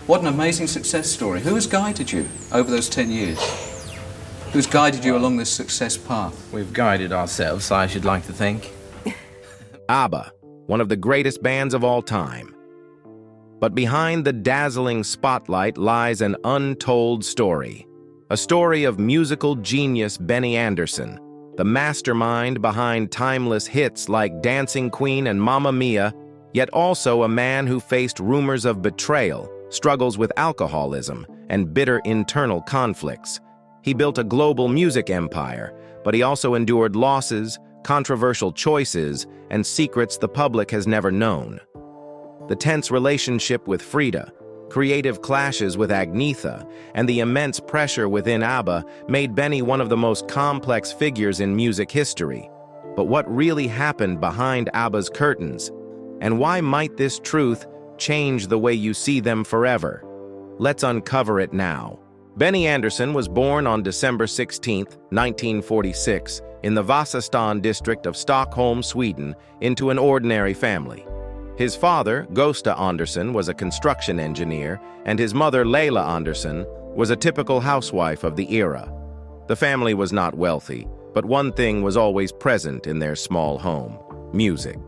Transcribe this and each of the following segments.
What an amazing success story. Who has guided you over those 10 years? Who's guided you along this success path? We've guided ourselves, I should like to think. ABBA, one of the greatest bands of all time. But behind the dazzling spotlight lies an untold story. A story of musical genius Benny Andersson, the mastermind behind timeless hits like Dancing Queen and Mamma Mia, yet also a man who faced rumors of betrayal, struggles with alcoholism, and bitter internal conflicts. He built a global music empire, but he also endured losses, controversial choices, and secrets the public has never known. The tense relationship with Frida, creative clashes with Agnetha, and the immense pressure within ABBA made Benny one of the most complex figures in music history. But what really happened behind ABBA's curtains? And why might this truth change the way you see them forever? Let's uncover it now. Benny Andersson was born on December 16, 1946, in the Vasastan district of Stockholm, Sweden, into an ordinary family. His father, Gösta Andersson, was a construction engineer, and his mother, Leila Andersson, was a typical housewife of the era. The family was not wealthy, but one thing was always present in their small home: music.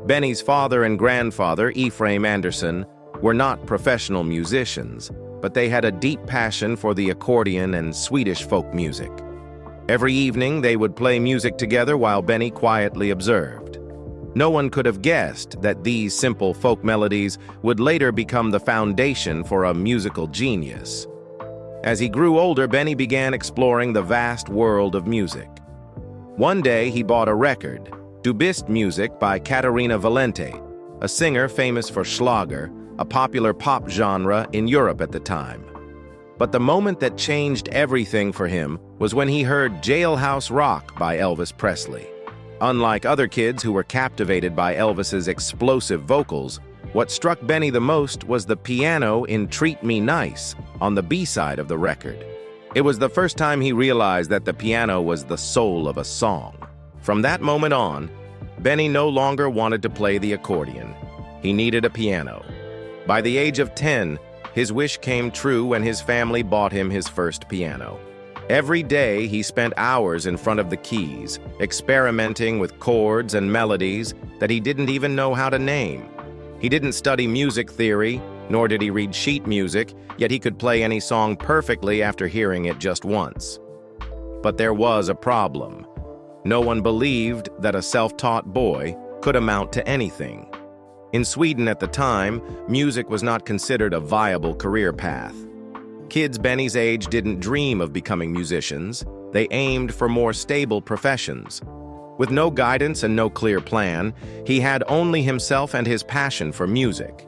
Benny's father and grandfather, Ephraim Andersson, were not professional musicians, but they had a deep passion for the accordion and Swedish folk music. Every evening, they would play music together while Benny quietly observed. No one could have guessed that these simple folk melodies would later become the foundation for a musical genius. As he grew older, Benny began exploring the vast world of music. One day, he bought a record, Du bist music by Katarina Valente, a singer famous for Schlager, a popular pop genre in Europe at the time. But the moment that changed everything for him was when he heard Jailhouse Rock by Elvis Presley. Unlike other kids who were captivated by Elvis's explosive vocals, what struck Benny the most was the piano in Treat Me Nice on the B-side of the record. It was the first time he realized that the piano was the soul of a song. From that moment on, Benny no longer wanted to play the accordion. He needed a piano. By the age of 10, his wish came true when his family bought him his first piano. Every day, he spent hours in front of the keys, experimenting with chords and melodies that he didn't even know how to name. He didn't study music theory, nor did he read sheet music, yet he could play any song perfectly after hearing it just once. But there was a problem. No one believed that a self-taught boy could amount to anything. In Sweden at the time, music was not considered a viable career path. Kids Benny's age didn't dream of becoming musicians. They aimed for more stable professions. With no guidance and no clear plan, he had only himself and his passion for music.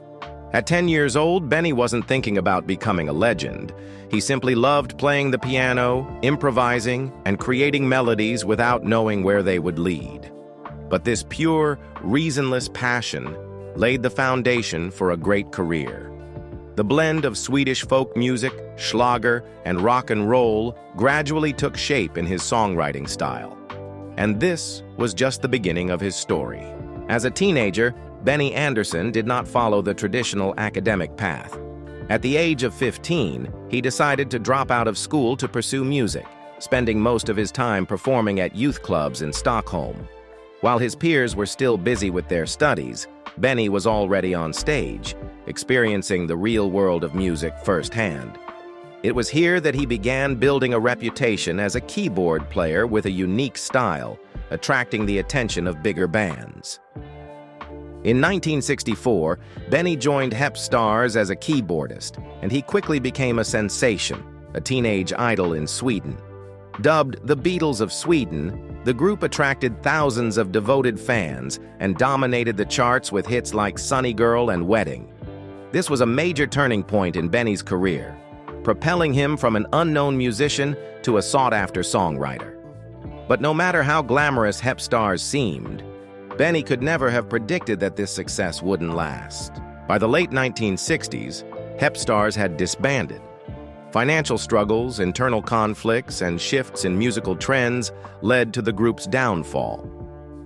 At 10 years old, Benny wasn't thinking about becoming a legend. He simply loved playing the piano, improvising, and creating melodies without knowing where they would lead. But this pure, reasonless passion laid the foundation for a great career. The blend of Swedish folk music, Schlager, and rock and roll gradually took shape in his songwriting style. And this was just the beginning of his story. As a teenager, Benny Andersson did not follow the traditional academic path. At the age of 15, he decided to drop out of school to pursue music, spending most of his time performing at youth clubs in Stockholm. While his peers were still busy with their studies, Benny was already on stage, experiencing the real world of music firsthand. It was here that he began building a reputation as a keyboard player with a unique style, attracting the attention of bigger bands. In 1964, Benny joined Hep Stars as a keyboardist, and he quickly became a sensation, a teenage idol in Sweden. Dubbed the Beatles of Sweden, the group attracted thousands of devoted fans and dominated the charts with hits like Sunny Girl and Wedding. This was a major turning point in Benny's career, propelling him from an unknown musician to a sought-after songwriter. But no matter how glamorous Hep Stars seemed, Benny could never have predicted that this success wouldn't last. By the late 1960s, Hep Stars had disbanded. Financial struggles, internal conflicts, and shifts in musical trends led to the group's downfall.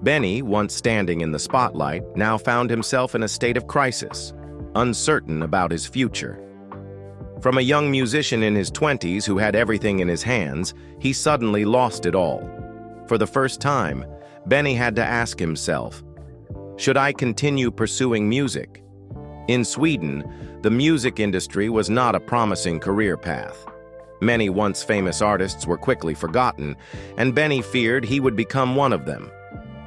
Benny, once standing in the spotlight, now found himself in a state of crisis. uncertain about his future. From a young musician in his 20s who had everything in his hands, he suddenly lost it all. For the first time, Benny had to ask himself, should I continue pursuing music? In Sweden, the music industry was not a promising career path. Many once famous artists were quickly forgotten, and Benny feared he would become one of them.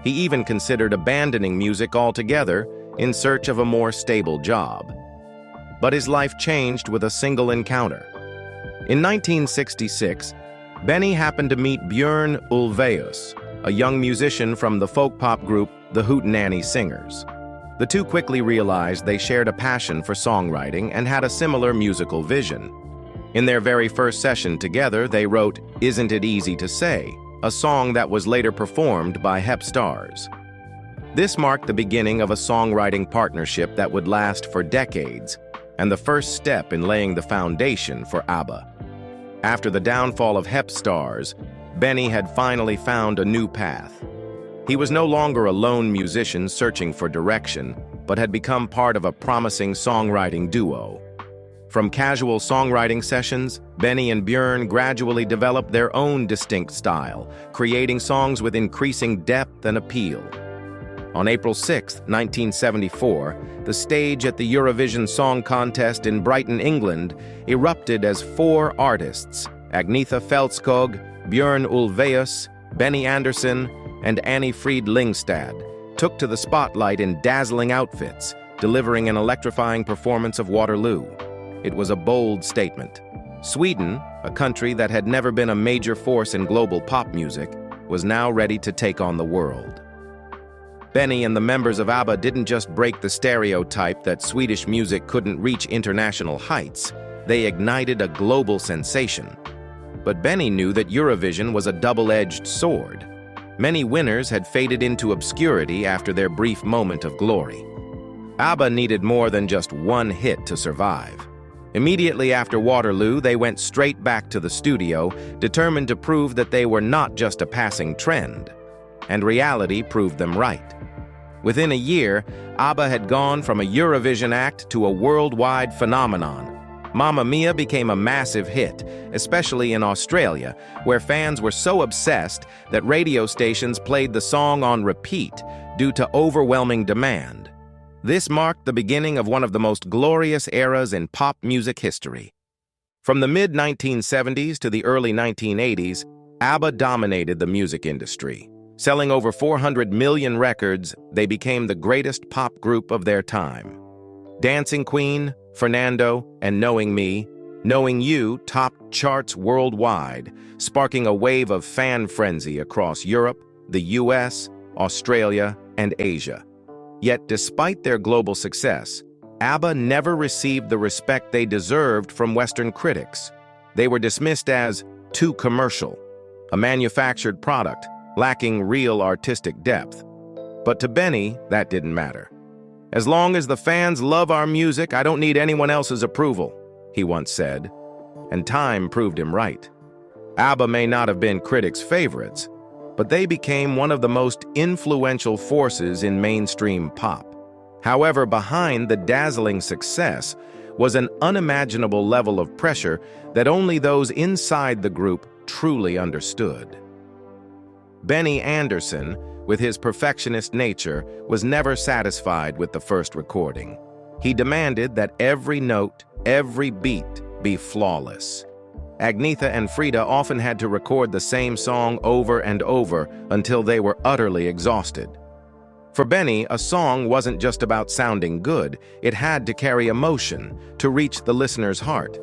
He even considered abandoning music altogether in search of a more stable job. But his life changed with a single encounter. In 1966, Benny happened to meet Björn Ulvaeus, a young musician from the folk pop group the Hootenanny Singers. The two quickly realized they shared a passion for songwriting and had a similar musical vision. In their very first session together, they wrote "Isn't It Easy to Say," a song that was later performed by Hep Stars. This marked the beginning of a songwriting partnership that would last for decades, and the first step in laying the foundation for ABBA. After the downfall of Hep Stars, Benny had finally found a new path. He was no longer a lone musician searching for direction, but had become part of a promising songwriting duo. From casual songwriting sessions, Benny and Björn gradually developed their own distinct style, creating songs with increasing depth and appeal. On April 6, 1974, the stage at the Eurovision Song Contest in Brighton, England, erupted as four artists, Agnetha Fältskog, Björn Ulvaeus, Benny Andersson, and Annie Fried Lyngstad, took to the spotlight in dazzling outfits, delivering an electrifying performance of Waterloo. It was a bold statement. Sweden, a country that had never been a major force in global pop music, was now ready to take on the world. Benny and the members of ABBA didn't just break the stereotype that Swedish music couldn't reach international heights, they ignited a global sensation. But Benny knew that Eurovision was a double-edged sword. Many winners had faded into obscurity after their brief moment of glory. ABBA needed more than just one hit to survive. Immediately after Waterloo, they went straight back to the studio, determined to prove that they were not just a passing trend. And reality proved them right. Within a year, ABBA had gone from a Eurovision act to a worldwide phenomenon. Mamma Mia became a massive hit, especially in Australia, where fans were so obsessed that radio stations played the song on repeat due to overwhelming demand. This marked the beginning of one of the most glorious eras in pop music history. From the mid-1970s to the early 1980s, ABBA dominated the music industry. Selling over 400 million records, they became the greatest pop group of their time. Dancing Queen, Fernando, and Knowing Me, Knowing You topped charts worldwide, sparking a wave of fan frenzy across Europe, the US, Australia, and Asia. Yet despite their global success, ABBA never received the respect they deserved from Western critics. They were dismissed as too commercial, a manufactured product, lacking real artistic depth. But to Benny, that didn't matter. "As long as the fans love our music, I don't need anyone else's approval," he once said. And time proved him right. ABBA may not have been critics' favorites, but they became one of the most influential forces in mainstream pop. However, behind the dazzling success was an unimaginable level of pressure that only those inside the group truly understood. Benny Andersson, with his perfectionist nature, was never satisfied with the first recording. He demanded that every note, every beat be flawless. Agnetha and Frida often had to record the same song over and over until they were utterly exhausted. For Benny, a song wasn't just about sounding good, it had to carry emotion, to reach the listener's heart.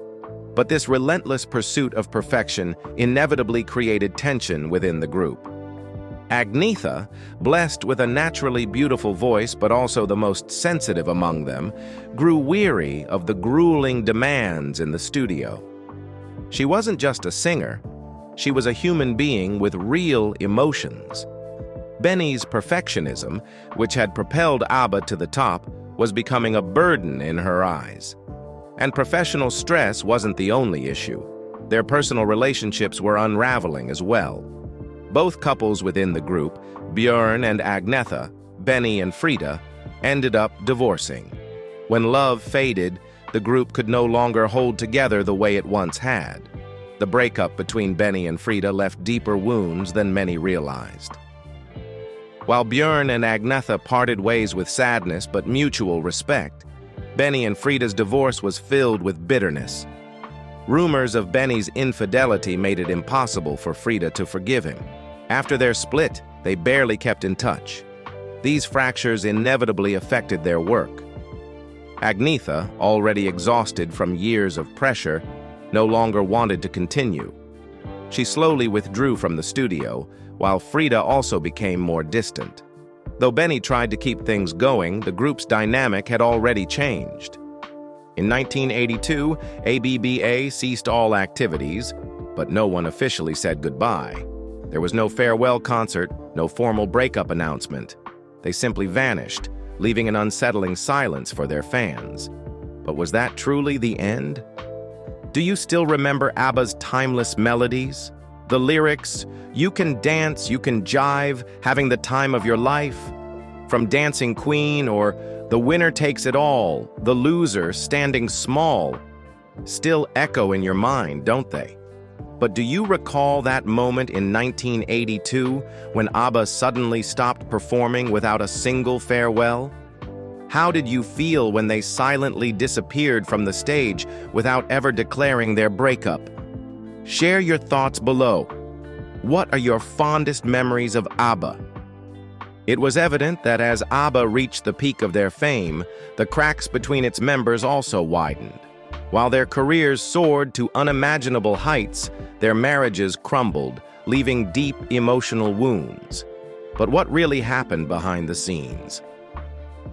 But this relentless pursuit of perfection inevitably created tension within the group. Agnetha, blessed with a naturally beautiful voice but also the most sensitive among them, grew weary of the grueling demands in the studio. She wasn't just a singer, she was a human being with real emotions. Benny's perfectionism, which had propelled ABBA to the top, was becoming a burden in her eyes. And professional stress wasn't the only issue. Their personal relationships were unraveling as well. Both couples within the group, Björn and Agnetha, Benny and Frida, ended up divorcing. When love faded, the group could no longer hold together the way it once had. The breakup between Benny and Frida left deeper wounds than many realized. While Björn and Agnetha parted ways with sadness but mutual respect, Benny and Frida's divorce was filled with bitterness. Rumors of Benny's infidelity made it impossible for Frida to forgive him. After their split, they barely kept in touch. These fractures inevitably affected their work. Agnetha, already exhausted from years of pressure, no longer wanted to continue. She slowly withdrew from the studio, while Frida also became more distant. Though Benny tried to keep things going, the group's dynamic had already changed. In 1982, ABBA ceased all activities, but no one officially said goodbye. There was no farewell concert, no formal breakup announcement. They simply vanished, leaving an unsettling silence for their fans. But was that truly the end? Do you still remember ABBA's timeless melodies? The lyrics, "You can dance, you can jive, having the time of your life." From Dancing Queen or "The winner takes it all, the loser standing small," still echo in your mind, don't they? But do you recall that moment in 1982 when ABBA suddenly stopped performing without a single farewell? How did you feel when they silently disappeared from the stage without ever declaring their breakup? Share your thoughts below. What are your fondest memories of ABBA? It was evident that as ABBA reached the peak of their fame, the cracks between its members also widened. While their careers soared to unimaginable heights, their marriages crumbled, leaving deep emotional wounds. But what really happened behind the scenes?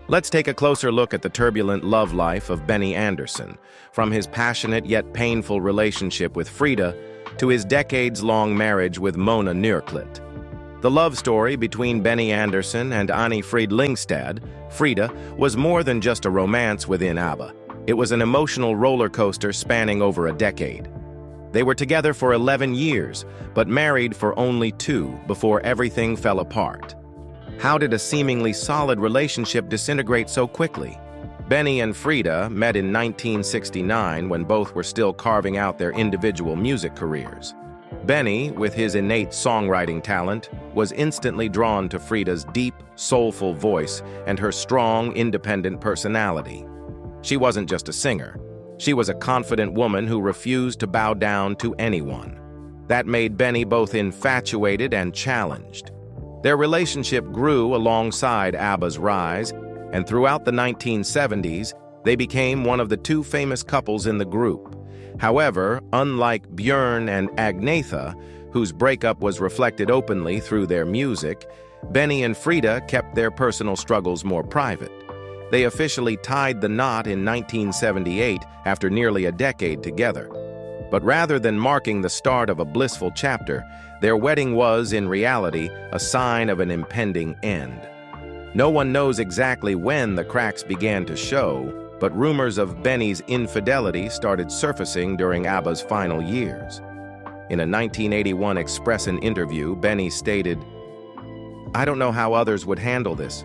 Let's take a closer look at the turbulent love life of Benny Andersson, from his passionate yet painful relationship with Frida to his decades-long marriage with Mona Nörklit. The love story between Benny Andersson and Annie Frid Lyngstad, Frida, was more than just a romance within ABBA. It was an emotional roller coaster spanning over a decade. They were together for 11 years, but married for only 2 before everything fell apart. How did a seemingly solid relationship disintegrate so quickly? Benny and Frida met in 1969 when both were still carving out their individual music careers. Benny, with his innate songwriting talent, was instantly drawn to Frida's deep, soulful voice and her strong, independent personality. She wasn't just a singer. She was a confident woman who refused to bow down to anyone. That made Benny both infatuated and challenged. Their relationship grew alongside ABBA's rise, and throughout the 1970s, they became one of the 2 famous couples in the group. However, unlike Björn and Agnetha, whose breakup was reflected openly through their music, Benny and Frida kept their personal struggles more private. They officially tied the knot in 1978 after nearly a decade together. But rather than marking the start of a blissful chapter, their wedding was, in reality, a sign of an impending end. No one knows exactly when the cracks began to show, but rumors of Benny's infidelity started surfacing during ABBA's final years. In a 1981 Expressen interview, Benny stated, "I don't know how others would handle this.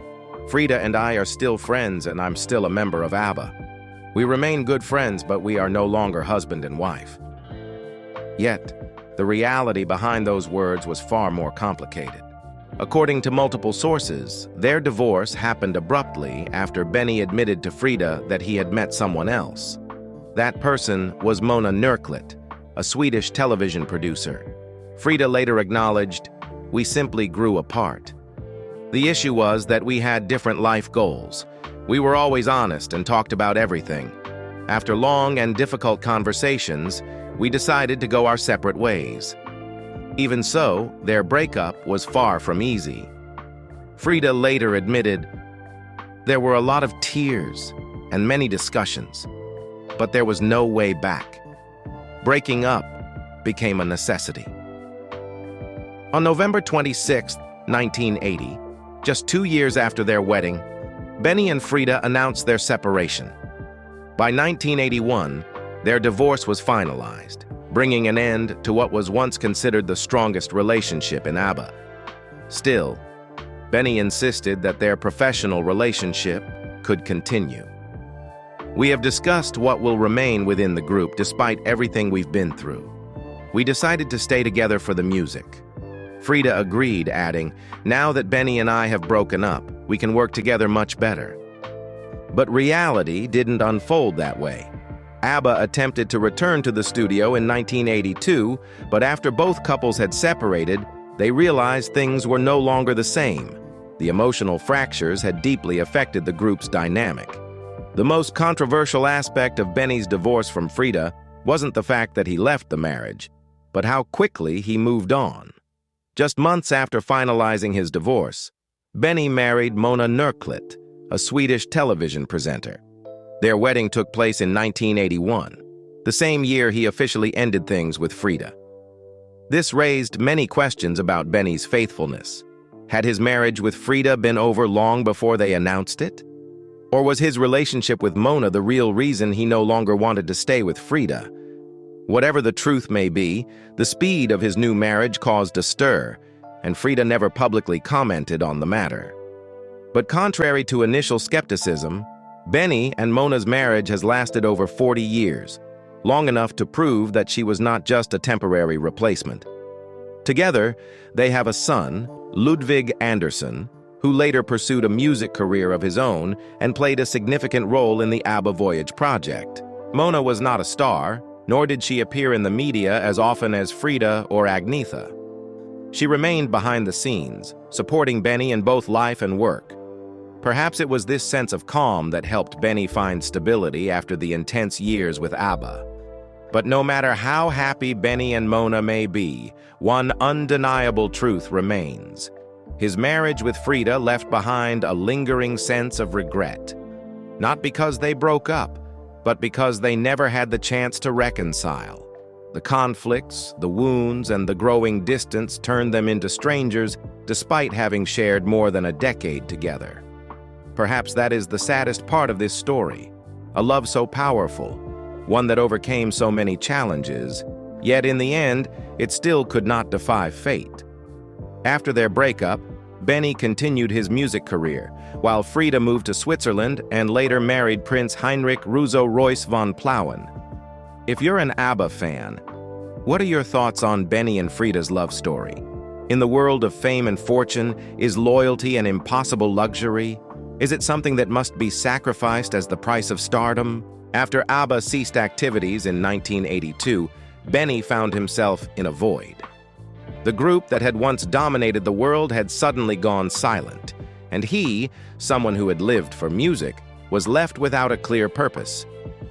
Frida and I are still friends, and I'm still a member of ABBA. We remain good friends, but we are no longer husband and wife." Yet, the reality behind those words was far more complicated. According to multiple sources, their divorce happened abruptly after Benny admitted to Frida that he had met someone else. That person was Mona Nörklit, a Swedish television producer. Frida later acknowledged, "We simply grew apart. The issue was that we had different life goals. We were always honest and talked about everything. After long and difficult conversations, we decided to go our separate ways." Even so, their breakup was far from easy. Frida later admitted, "There were a lot of tears and many discussions, but there was no way back. Breaking up became a necessity." On November 26, 1980, just 2 years after their wedding, Benny and Frida announced their separation. By 1981, their divorce was finalized, bringing an end to what was once considered the strongest relationship in ABBA. Still, Benny insisted that their professional relationship could continue. We have discussed what will remain within the group despite everything we've been through. We decided to stay together for the music. Frida agreed, adding, "Now that Benny and I have broken up, we can work together much better." But reality didn't unfold that way. ABBA attempted to return to the studio in 1982, but after both couples had separated, they realized things were no longer the same. The emotional fractures had deeply affected the group's dynamic. The most controversial aspect of Benny's divorce from Frida wasn't the fact that he left the marriage, but how quickly he moved on. Just months after finalizing his divorce, Benny married Mona Nurklit, a Swedish television presenter. Their wedding took place in 1981, the same year he officially ended things with Frida. This raised many questions about Benny's faithfulness. Had his marriage with Frida been over long before they announced it? Or was his relationship with Mona the real reason he no longer wanted to stay with Frida? Whatever the truth may be, the speed of his new marriage caused a stir, and Frida never publicly commented on the matter. But contrary to initial skepticism, Benny and Mona's marriage has lasted over 40 years, long enough to prove that she was not just a temporary replacement. Together, they have a son, Ludvig Andersson, who later pursued a music career of his own and played a significant role in the ABBA Voyage project. Mona was not a star, nor did she appear in the media as often as Frida or Agnetha. She remained behind the scenes, supporting Benny in both life and work. Perhaps it was this sense of calm that helped Benny find stability after the intense years with ABBA. But no matter how happy Benny and Mona may be, one undeniable truth remains. His marriage with Frida left behind a lingering sense of regret. Not because they broke up, but because they never had the chance to reconcile. The conflicts, the wounds, and the growing distance turned them into strangers despite having shared more than a decade together. Perhaps that is the saddest part of this story. A love so powerful, one that overcame so many challenges, yet in the end, it still could not defy fate. After their breakup, Benny continued his music career, while Frida moved to Switzerland and later married Prince Heinrich Russo-Royce von Plauen. If you're an ABBA fan, what are your thoughts on Benny and Frida's love story? In the world of fame and fortune, is loyalty an impossible luxury? Is it something that must be sacrificed as the price of stardom? After ABBA ceased activities in 1982, Benny found himself in a void. The group that had once dominated the world had suddenly gone silent, and he, someone who had lived for music, was left without a clear purpose.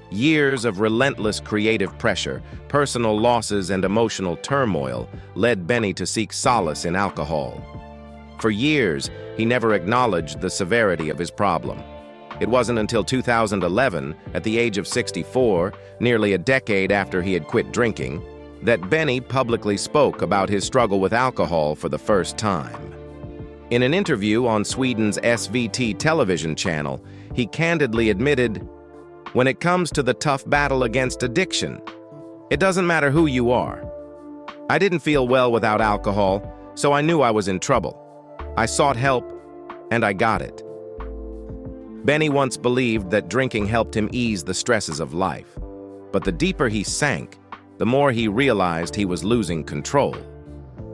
Years of relentless creative pressure, personal losses, and emotional turmoil led Benny to seek solace in alcohol. For years, he never acknowledged the severity of his problem. It wasn't until 2011, at the age of 64, nearly a decade after he had quit drinking, that Benny publicly spoke about his struggle with alcohol for the first time. In an interview on Sweden's SVT television channel, he candidly admitted, "When it comes to the tough battle against addiction, it doesn't matter who you are. I didn't feel well without alcohol, so I knew I was in trouble. I sought help, and I got it." Benny once believed that drinking helped him ease the stresses of life. But the deeper he sank, the more he realized he was losing control.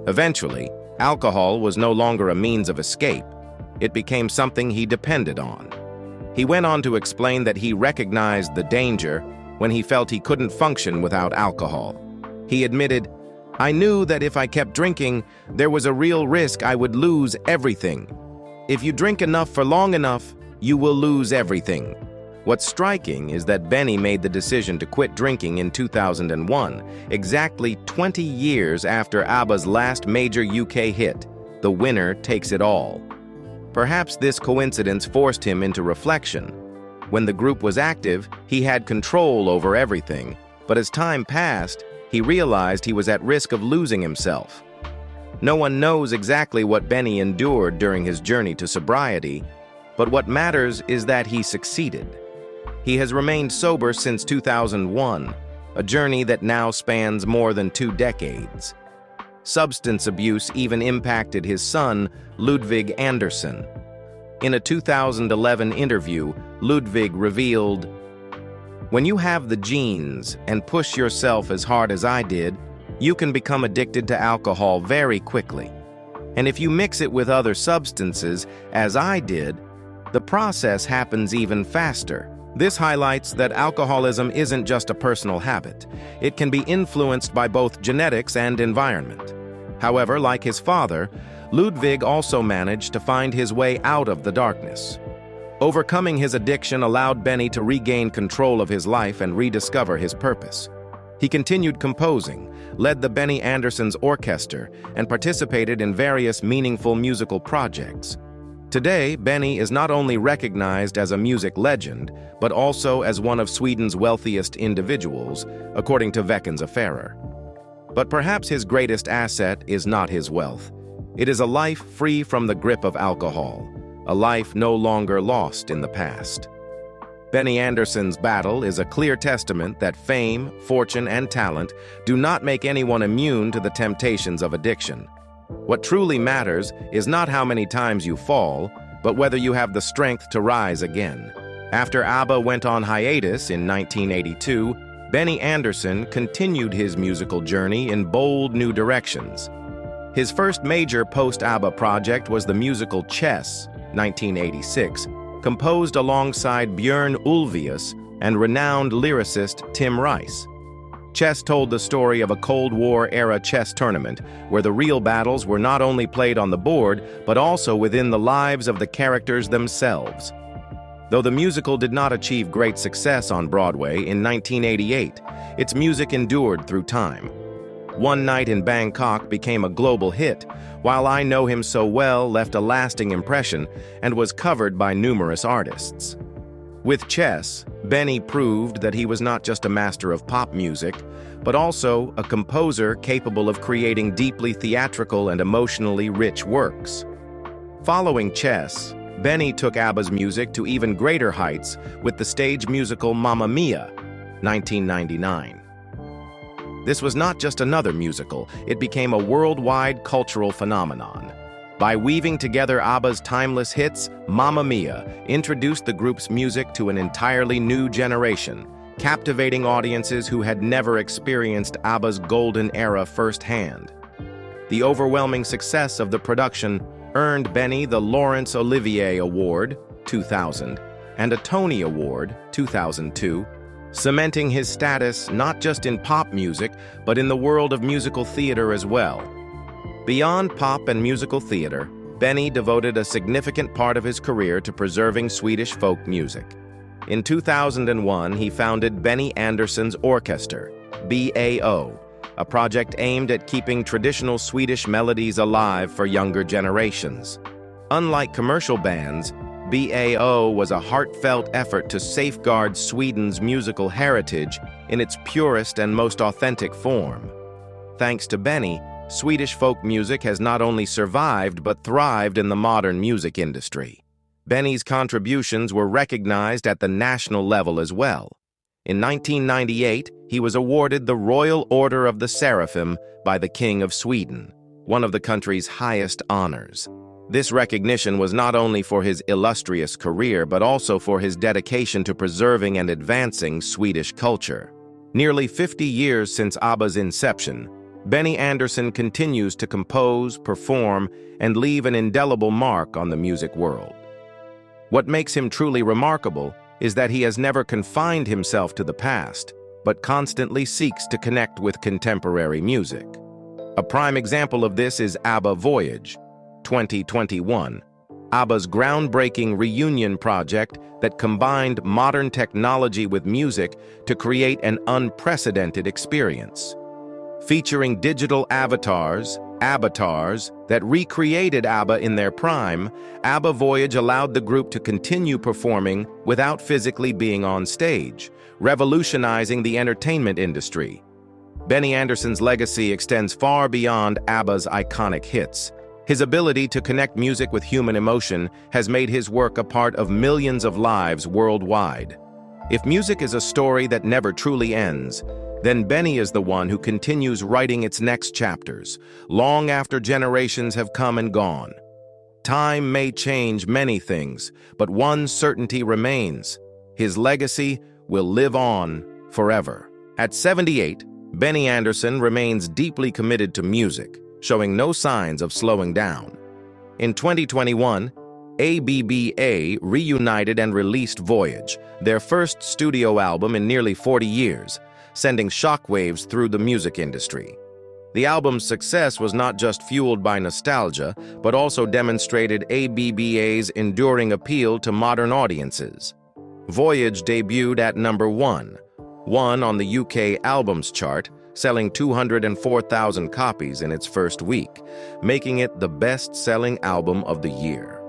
Eventually, alcohol was no longer a means of escape. It became something he depended on. He went on to explain that he recognized the danger when he felt he couldn't function without alcohol. He admitted, "I knew that if I kept drinking, there was a real risk I would lose everything. If you drink enough for long enough, you will lose everything." What's striking is that Benny made the decision to quit drinking in 2001, exactly 20 years after ABBA's last major UK hit, "The Winner Takes It All." Perhaps this coincidence forced him into reflection. When the group was active, he had control over everything, but as time passed, he realized he was at risk of losing himself. No one knows exactly what Benny endured during his journey to sobriety, but what matters is that he succeeded. He has remained sober since 2001, a journey that now spans more than 2 decades. Substance abuse even impacted his son, Ludvig Andersson. In a 2011 interview, Ludvig revealed, When you have the genes and push yourself as hard as I did, you can become addicted to alcohol very quickly. And if you mix it with other substances, as I did, the process happens even faster. This highlights that alcoholism isn't just a personal habit. It can be influenced by both genetics and environment. However, like his father, Ludwig also managed to find his way out of the darkness. Overcoming his addiction allowed Benny to regain control of his life and rediscover his purpose. He continued composing, led the Benny Andersson's orchestra, and participated in various meaningful musical projects. Today, Benny is not only recognized as a music legend, but also as one of Sweden's wealthiest individuals, according to Veckans Affärer. But perhaps his greatest asset is not his wealth. It is a life free from the grip of alcohol, a life no longer lost in the past. Benny Andersson's battle is a clear testament that fame, fortune, and talent do not make anyone immune to the temptations of addiction. What truly matters is not how many times you fall, but whether you have the strength to rise again. After ABBA went on hiatus in 1982, Benny Andersson continued his musical journey in bold new directions. His first major post-ABBA project was the musical Chess, 1986, composed alongside Björn Ulvaeus and renowned lyricist Tim Rice. Chess told the story of a Cold War-era chess tournament where the real battles were not only played on the board, but also within the lives of the characters themselves. Though the musical did not achieve great success on Broadway in 1988, its music endured through time. One Night in Bangkok became a global hit, while I Know Him So Well left a lasting impression and was covered by numerous artists. With Chess, Benny proved that he was not just a master of pop music, but also a composer capable of creating deeply theatrical and emotionally rich works. Following Chess, Benny took ABBA's music to even greater heights with the stage musical Mamma Mia, 1999. This was not just another musical, it became a worldwide cultural phenomenon. By weaving together ABBA's timeless hits, Mamma Mia introduced the group's music to an entirely new generation, captivating audiences who had never experienced ABBA's golden era firsthand. The overwhelming success of the production earned Benny the Laurence Olivier Award, 2000, and a Tony Award, 2002, cementing his status not just in pop music, but in the world of musical theater as well. Beyond pop and musical theater, Benny devoted a significant part of his career to preserving Swedish folk music. In 2001, he founded Benny Andersson's Orchestra, BAO, a project aimed at keeping traditional Swedish melodies alive for younger generations. Unlike commercial bands, BAO was a heartfelt effort to safeguard Sweden's musical heritage in its purest and most authentic form. Thanks to Benny, Swedish folk music has not only survived but thrived in the modern music industry. Benny's contributions were recognized at the national level as well. In 1998, he was awarded the Royal Order of the Seraphim by the King of Sweden, one of the country's highest honors. This recognition was not only for his illustrious career, but also for his dedication to preserving and advancing Swedish culture. Nearly 50 years since ABBA's inception, Benny Andersson continues to compose, perform, and leave an indelible mark on the music world. What makes him truly remarkable is that he has never confined himself to the past, but constantly seeks to connect with contemporary music. A prime example of this is ABBA Voyage, 2021, ABBA's groundbreaking reunion project that combined modern technology with music to create an unprecedented experience. Featuring digital avatars that recreated ABBA in their prime, ABBA Voyage allowed the group to continue performing without physically being on stage, revolutionizing the entertainment industry. Benny Andersson's legacy extends far beyond ABBA's iconic hits. His ability to connect music with human emotion has made his work a part of millions of lives worldwide. If music is a story that never truly ends, then Benny is the one who continues writing its next chapters, long after generations have come and gone. Time may change many things, but one certainty remains. His legacy will live on forever. At 78, Benny Andersson remains deeply committed to music, showing no signs of slowing down. In 2021, ABBA reunited and released Voyage, their first studio album in nearly 40 years, sending shockwaves through the music industry. The album's success was not just fueled by nostalgia, but also demonstrated ABBA's enduring appeal to modern audiences. Voyage debuted at number 1 on the UK Albums Chart, selling 204,000 copies in its first week, making it the best-selling album of the year.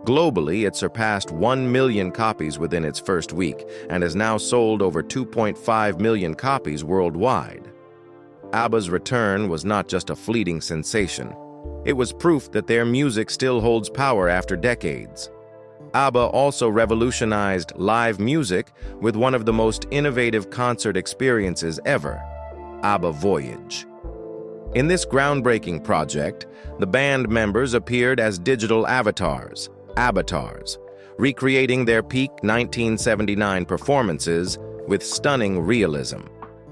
Globally, it surpassed 1 million copies within its first week and has now sold over 2.5 million copies worldwide. ABBA's return was not just a fleeting sensation. It was proof that their music still holds power after decades. ABBA also revolutionized live music with one of the most innovative concert experiences ever, ABBA Voyage. In this groundbreaking project, the band members appeared as digital avatars, recreating their peak 1979 performances with stunning realism.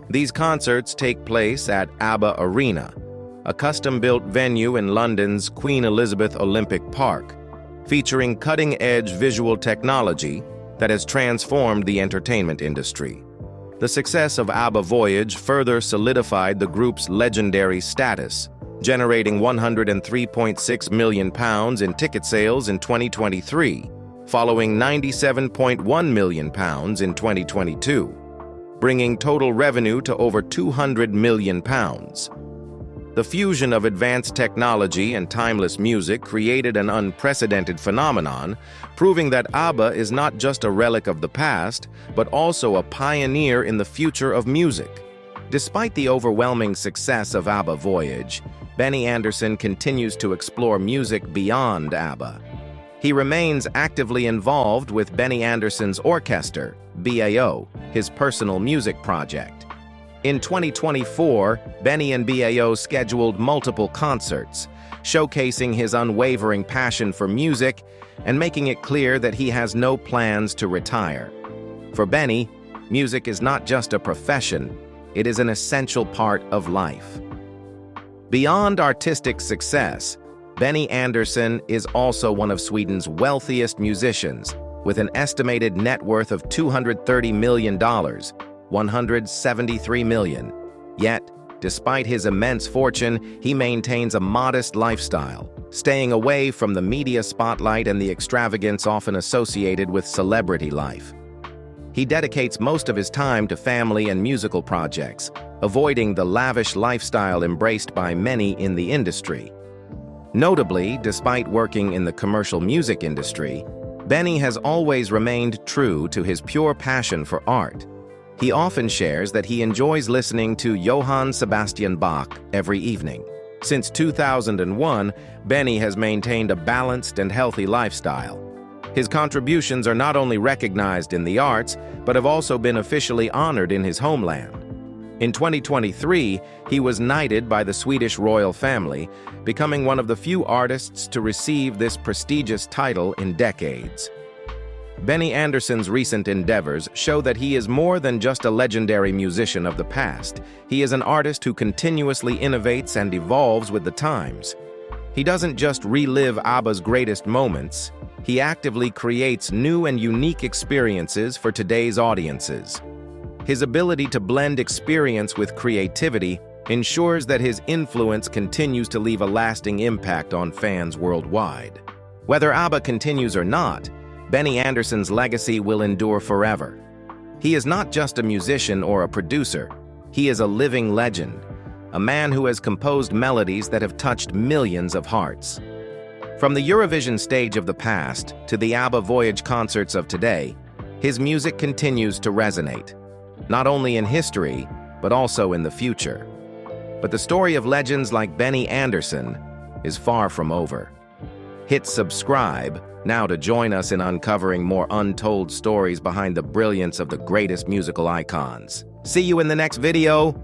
These concerts take place at ABBA Arena, a custom-built venue in London's Queen Elizabeth Olympic Park, featuring cutting-edge visual technology that has transformed the entertainment industry. The success of ABBA Voyage further solidified the group's legendary status, generating £103.6 million in ticket sales in 2023, following £97.1 million in 2022, bringing total revenue to over £200 million. The fusion of advanced technology and timeless music created an unprecedented phenomenon, proving that ABBA is not just a relic of the past, but also a pioneer in the future of music. Despite the overwhelming success of ABBA Voyage, Benny Andersson continues to explore music beyond ABBA. He remains actively involved with Benny Andersson's Orchestra, BAO, his personal music project. In 2024, Benny and BAO scheduled multiple concerts, showcasing his unwavering passion for music and making it clear that he has no plans to retire. For Benny, music is not just a profession, it is an essential part of life. Beyond artistic success, Benny Andersson is also one of Sweden's wealthiest musicians, with an estimated net worth of $230 million, $173 million. Yet, despite his immense fortune, he maintains a modest lifestyle, staying away from the media spotlight and the extravagance often associated with celebrity life. He dedicates most of his time to family and musical projects, avoiding the lavish lifestyle embraced by many in the industry. Notably, despite working in the commercial music industry, Benny has always remained true to his pure passion for art. He often shares that he enjoys listening to Johann Sebastian Bach every evening. Since 2001, Benny has maintained a balanced and healthy lifestyle. His contributions are not only recognized in the arts, but have also been officially honored in his homeland. In 2023, he was knighted by the Swedish royal family, becoming one of the few artists to receive this prestigious title in decades. Benny Andersson's recent endeavors show that he is more than just a legendary musician of the past. He is an artist who continuously innovates and evolves with the times. He doesn't just relive ABBA's greatest moments, he actively creates new and unique experiences for today's audiences. His ability to blend experience with creativity ensures that his influence continues to leave a lasting impact on fans worldwide. Whether ABBA continues or not, Benny Andersson's legacy will endure forever. He is not just a musician or a producer, he is a living legend, a man who has composed melodies that have touched millions of hearts. From the Eurovision stage of the past to the ABBA Voyage concerts of today, his music continues to resonate, not only in history, but also in the future. But the story of legends like Benny Andersson is far from over. Hit subscribe now to join us in uncovering more untold stories behind the brilliance of the greatest musical icons. See you in the next video.